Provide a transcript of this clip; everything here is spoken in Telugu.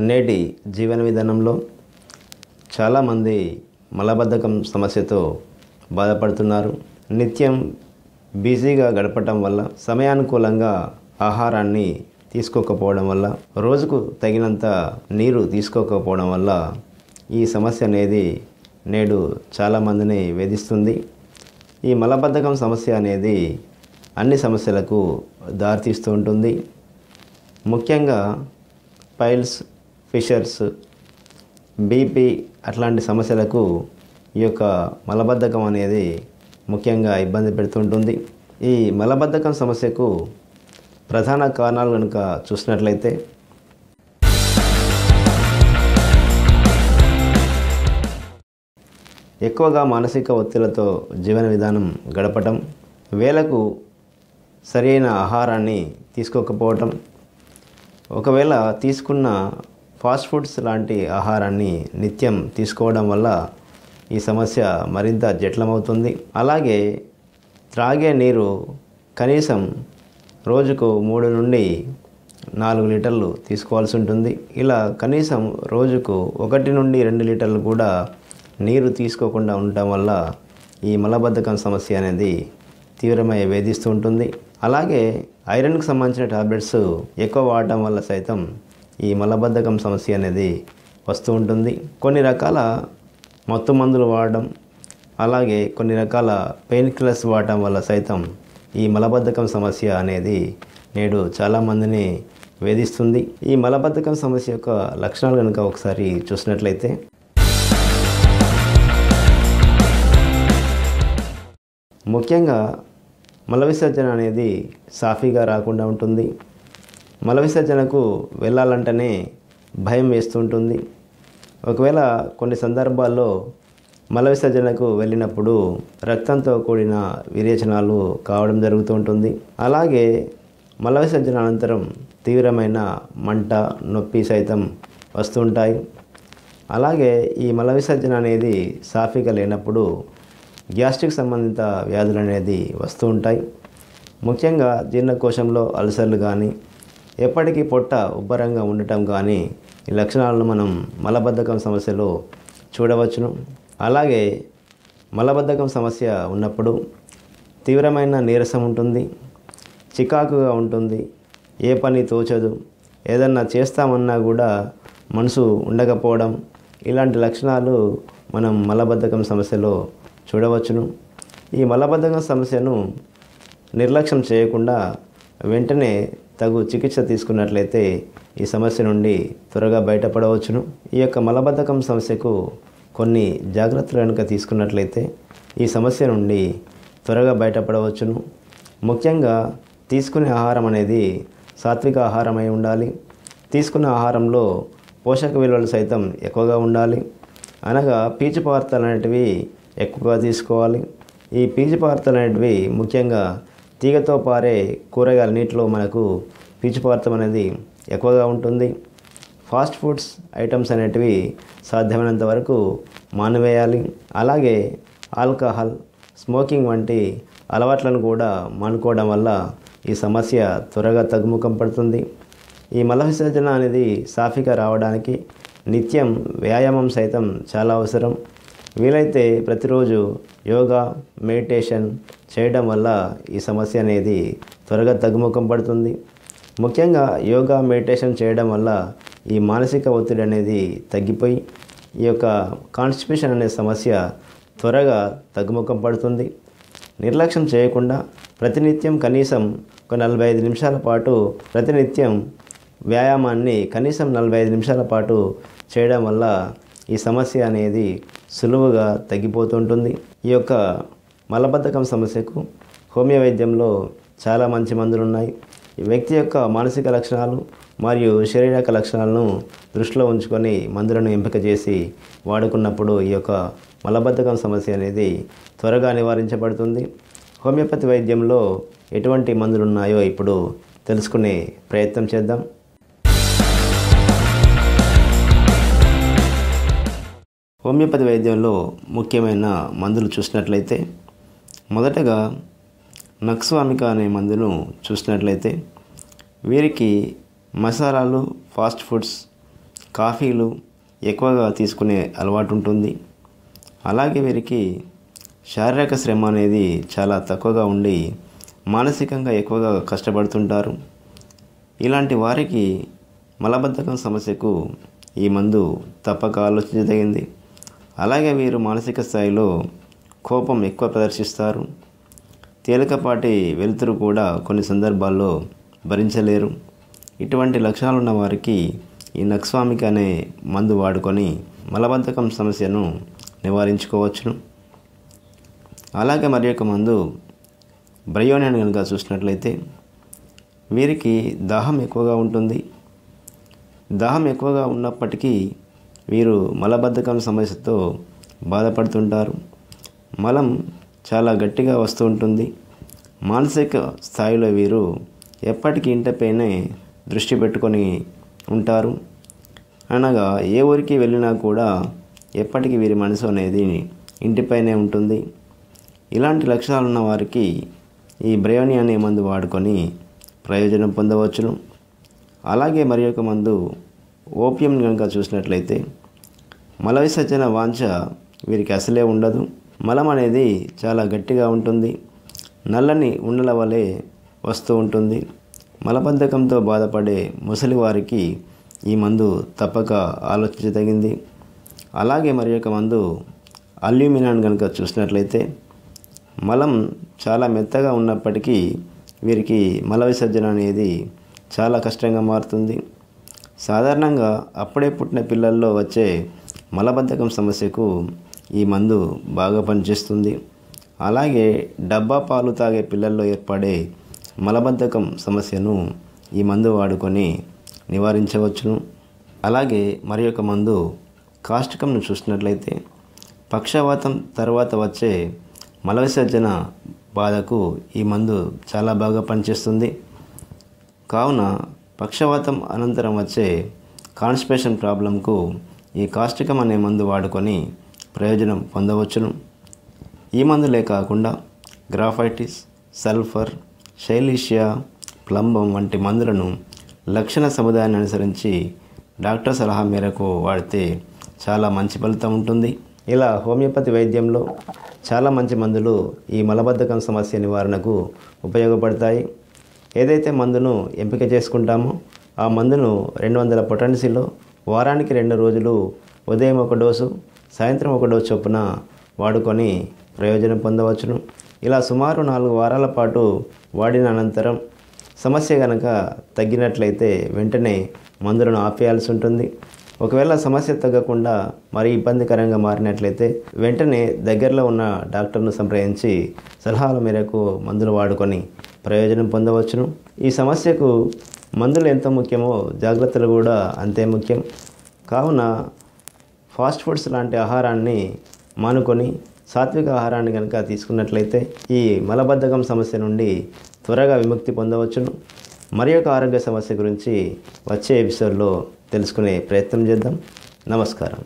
నేటి జీవన విధానంలో చాలామంది మలబద్ధకం సమస్యతో బాధపడుతున్నారు. నిత్యం బిజీగా గడపటం వల్ల, సమయానుకూలంగా ఆహారాన్ని తీసుకోకపోవడం వల్ల, రోజుకు తగినంత నీరు తీసుకోకపోవడం వల్ల ఈ సమస్య అనేది నేడు చాలామందిని వేధిస్తుంది. ఈ మలబద్ధకం సమస్య అనేది అన్ని సమస్యలకు దారితీస్తూ ఉంటుంది. ముఖ్యంగా పైల్స్, ఫిషర్స్, బీపీ అట్లాంటి సమస్యలకు ఈ యొక్క మలబద్ధకం అనేది ముఖ్యంగా ఇబ్బంది పెడుతుంటుంది. ఈ మలబద్ధకం సమస్యకు ప్రధాన కారణాలు కనుక చూసినట్లయితే ఎక్కువగా మానసిక ఒత్తిళ్లతో జీవన విధానం గడపటం, వేళకు సరైన ఆహారాన్ని తీసుకోకపోవటం, ఒకవేళ తీసుకున్న ఫాస్ట్ ఫుడ్స్ లాంటి ఆహారాన్ని నిత్యం తీసుకోవడం వల్ల ఈ సమస్య మరింత జటిలమవుతుంది. అలాగే త్రాగే నీరు కనీసం రోజుకు 3 నుండి 4 లీటర్లు తీసుకోవాల్సి ఉంటుంది. ఇలా కనీసం రోజుకు 1 నుండి 2 లీటర్లు కూడా నీరు తీసుకోకుండా ఉండటం వల్ల ఈ మలబద్ధకం సమస్య అనేది తీవ్రమై వేధిస్తూ ఉంటుంది. అలాగే ఐరన్కి సంబంధించిన టాబ్లెట్స్ ఎక్కువ వాడటం వల్ల సైతం ఈ మలబద్ధకం సమస్య అనేది వస్తూ ఉంటుంది. కొన్ని రకాల మత్తు మందులు వాడడం, అలాగే కొన్ని రకాల పెయిన్ కిల్లర్స్ వాడటం వల్ల సైతం ఈ మలబద్ధకం సమస్య అనేది నేడు చాలామందిని వేధిస్తుంది. ఈ మలబద్ధకం సమస్య యొక్క లక్షణాలు కనుక ఒకసారి చూసినట్లయితే ముఖ్యంగా మల విసర్జన అనేది సాఫీగా రాకుండా ఉంటుంది. మల విసర్జనకు వెళ్ళాలంటేనే భయం వేస్తుంటుంది. ఒకవేళ కొన్ని సందర్భాల్లో మల విసర్జనకు వెళ్ళినప్పుడు రక్తంతో కూడిన విరేచనాలు కావడం జరుగుతూ ఉంటుంది. అలాగే మల విసర్జన అనంతరం తీవ్రమైన మంట, నొప్పి సైతం వస్తుంటాయి. అలాగే ఈ మల విసర్జన అనేది సాఫీగా లేనప్పుడు గ్యాస్ట్రిక్ సంబంధిత వ్యాధులు అనేది వస్తూ ఉంటాయి. ముఖ్యంగా జీర్ణకోశంలో అల్సర్లు కానీ, ఎప్పటికీ పొట్ట ఉబ్బరంగా ఉండటం కానీ ఈ లక్షణాలను మనం మలబద్ధకం సమస్యలో చూడవచ్చును. అలాగే మలబద్ధకం సమస్య ఉన్నప్పుడు తీవ్రమైన నీరసం ఉంటుంది, చికాకుగా ఉంటుంది, ఏ పని తోచదు, ఏదన్నా చేస్తామన్నా కూడా మనసు ఉండకపోవడం, ఇలాంటి లక్షణాలు మనం మలబద్ధకం సమస్యలో చూడవచ్చును. ఈ మలబద్ధకం సమస్యను నిర్లక్ష్యం చేయకుండా వెంటనే తగు చికిత్స తీసుకున్నట్లయితే ఈ సమస్య నుండి త్వరగా బయటపడవచ్చును. ఈ యొక్క మలబద్ధకం సమస్యకు కొన్ని జాగ్రత్తలు కనుక తీసుకున్నట్లయితే ఈ సమస్య నుండి త్వరగా బయటపడవచ్చును. ముఖ్యంగా తీసుకునే ఆహారం అనేది సాత్విక ఆహారమై ఉండాలి. తీసుకున్న ఆహారంలో పోషక విలువలు సైతం ఎక్కువగా ఉండాలి. అనగా పీచు పదార్థాలు అనేటివి ఎక్కువగా తీసుకోవాలి. ఈ పీచు పదార్థాలు అనేటివి ముఖ్యంగా తీగతో పారే కూరగాయల నీటిలో మనకు పీచు పదార్థం అనేది ఎక్కువగా ఉంటుంది. ఫాస్ట్ ఫుడ్స్ ఐటమ్స్ అనేటివి సాధ్యమైనంత వరకు మానివేయాలి. అలాగే ఆల్కహాల్, స్మోకింగ్ వంటి అలవాట్లను కూడా మానుకోవడం వల్ల ఈ సమస్య త్వరగా తగ్గుముఖం పడుతుంది. ఈ మల విసర్జన అనేది సాఫీగా రావడానికి నిత్యం వ్యాయామం సైతం చాలా అవసరం. వీలైతే ప్రతిరోజు యోగా, మెడిటేషన్ చేయడం వల్ల ఈ సమస్య అనేది త్వరగా తగ్గుముఖం పడుతుంది. ముఖ్యంగా యోగా, మెడిటేషన్ చేయడం వల్ల ఈ మానసిక ఒత్తిడి అనేది తగ్గిపోయి ఈ యొక్క కాన్స్టిపేషన్ అనే సమస్య త్వరగా తగ్గుముఖం పడుతుంది. నిర్లక్ష్యం చేయకుండా ప్రతినిత్యం కనీసం ఒక 45 నిమిషాల పాటు ప్రతినిత్యం వ్యాయామాన్ని కనీసం 45 నిమిషాల పాటు చేయడం వల్ల ఈ సమస్య అనేది సులువుగా తగ్గిపోతుంటుంది. ఈ యొక్క మలబద్ధకం సమస్యకు హోమియో వైద్యంలో చాలా మంచి మందులు ఉన్నాయి. ఈ వ్యక్తి యొక్క మానసిక లక్షణాలు మరియు శారీరక లక్షణాలను దృష్టిలో ఉంచుకొని మందులను ఎంపిక చేసి వాడుకున్నప్పుడు ఈ యొక్క మలబద్ధకం సమస్య అనేది త్వరగా నివారించబడుతుంది. హోమియోపతి వైద్యంలో ఎటువంటి మందులు ఉన్నాయో ఇప్పుడు తెలుసుకునే ప్రయత్నం చేద్దాం. హోమియోపతి వైద్యంలో ముఖ్యమైన మందులు చూసినట్లయితే మొదటగా నక్స్వామిక అనే మందును చూసినట్లయితే వీరికి మసాలాలు, ఫాస్ట్ ఫుడ్స్ కాఫీలు ఎక్కువగా తీసుకునే అలవాటు ఉంటుంది. అలాగే వీరికి శారీరక శ్రమ అనేది చాలా తక్కువగా ఉండి మానసికంగా ఎక్కువగా కష్టపడుతుంటారు. ఇలాంటి వారికి మలబద్ధకం సమస్యకు ఈ మందు తప్పక ఆలోచించదగింది. అలాగే వీరు మానసిక స్థాయిలో కోపం ఎక్కువ ప్రదర్శిస్తారు. తేలికపాటి వెలుతురు కూడా కొన్ని సందర్భాల్లో భరించలేరు. ఇటువంటి లక్షణాలు ఉన్న వారికి ఈ నక్స్వామిక్ అనే మందు వాడుకొని మలబద్ధకం సమస్యను నివారించుకోవచ్చును. అలాగే మరి యొక్క మందు బ్రయోనియన్ కనుక చూసినట్లయితే వీరికి దాహం ఎక్కువగా ఉంటుంది. దాహం ఎక్కువగా ఉన్నప్పటికీ వీరు మలబద్ధకం సమస్యతో బాధపడుతుంటారు. మలం చాలా గట్టిగా వస్తూ ఉంటుంది. మానసిక స్థాయిలో వీరు ఎప్పటికీ ఇంటిపైనే దృష్టి పెట్టుకొని ఉంటారు. అనగా ఏ ఊరికి వెళ్ళినా కూడా ఎప్పటికీ వీరి మనసు అనేది ఇంటిపైనే ఉంటుంది. ఇలాంటి లక్షణాలు ఉన్న వారికి ఈ బ్రయోని అనే మందు వాడుకొని ప్రయోజనం పొందవచ్చును. అలాగే మరి యొక్క మందు ఓపియం కనుక చూసినట్లయితే మల విసర్జన వాంఛ వీరికి అసలే ఉండదు. మలం అనేది చాలా గట్టిగా ఉంటుంది. నల్లని ఉండల వలె వస్తూ ఉంటుంది. మలబద్ధకంతో బాధపడే ముసలి వారికి ఈ మందు తప్పక ఆలోచించదగింది. అలాగే మరి యొక్క మందు అల్యూమినియం కనుక చూసినట్లయితే మలం చాలా మెత్తగా ఉన్నప్పటికీ వీరికి మల విసర్జన అనేది చాలా కష్టంగా మారుతుంది. సాధారణంగా అప్పుడే పుట్టిన పిల్లల్లో వచ్చే మలబద్ధకం సమస్యకు ఈ మందు బాగా పనిచేస్తుంది. అలాగే డబ్బా పాలు తాగే పిల్లల్లో ఏర్పడే మలబద్ధకం సమస్యను ఈ మందు వాడుకొని నివారించవచ్చును. అలాగే మరి యొక్క మందు కాస్టికంను చూసినట్లయితే పక్షవాతం తర్వాత వచ్చే మల విసర్జన బాధకు ఈ మందు చాలా బాగా పనిచేస్తుంది. కావున పక్షవాతం అనంతరం వచ్చే కాన్స్టిపేషన్ ప్రాబ్లంకు ఈ కాస్టికం అనే మందు వాడుకొని ప్రయోజనం పొందవచ్చును. ఈ మందులే కాకుండా గ్రాఫైటిస్, సల్ఫర్, శైలీషియా, ప్లంబం వంటి మందులను లక్షణ సముదాయాన్ని అనుసరించి డాక్టర్ సలహా మేరకు వాడితే చాలా మంచి ఫలితం ఉంటుంది. ఇలా హోమియోపతి వైద్యంలో చాలా మంచి మందులు ఈ మలబద్ధకం సమస్య నివారణకు ఉపయోగపడతాయి. ఏదైతే మందును ఎంపిక చేసుకుంటామో ఆ మందును 200 పొటెన్సీలో వారానికి 2 రోజులు ఉదయం 1 డోసు, సాయంత్రం 1 డోసు చొప్పున వాడుకొని ప్రయోజనం పొందవచ్చును. ఇలా సుమారు 4 వారాల పాటు వాడిన అనంతరం సమస్య కనుక తగ్గినట్లయితే వెంటనే మందులను ఆపేయాల్సి ఉంటుంది. ఒకవేళ సమస్య తగ్గకుండా మరీ ఇబ్బందికరంగా మారినట్లయితే వెంటనే దగ్గరలో ఉన్న డాక్టర్ను సంప్రదించి సలహాల మేరకు మందులు వాడుకొని ప్రయోజనం పొందవచ్చును. ఈ సమస్యకు మందులు ఎంత ముఖ్యమో జాగ్రత్తలు కూడా అంతే ముఖ్యం. కావున ఫాస్ట్ ఫుడ్స్ లాంటి ఆహారాన్ని మానుకొని సాత్విక ఆహారాన్ని కనుక తీసుకున్నట్లయితే ఈ మలబద్ధకం సమస్య నుండి త్వరగా విముక్తి పొందవచ్చును. మరి యొక్క ఆరోగ్య సమస్య గురించి వచ్చే ఎపిసోడ్లో తెలుసుకునే ప్రయత్నం చేద్దాం. నమస్కారం.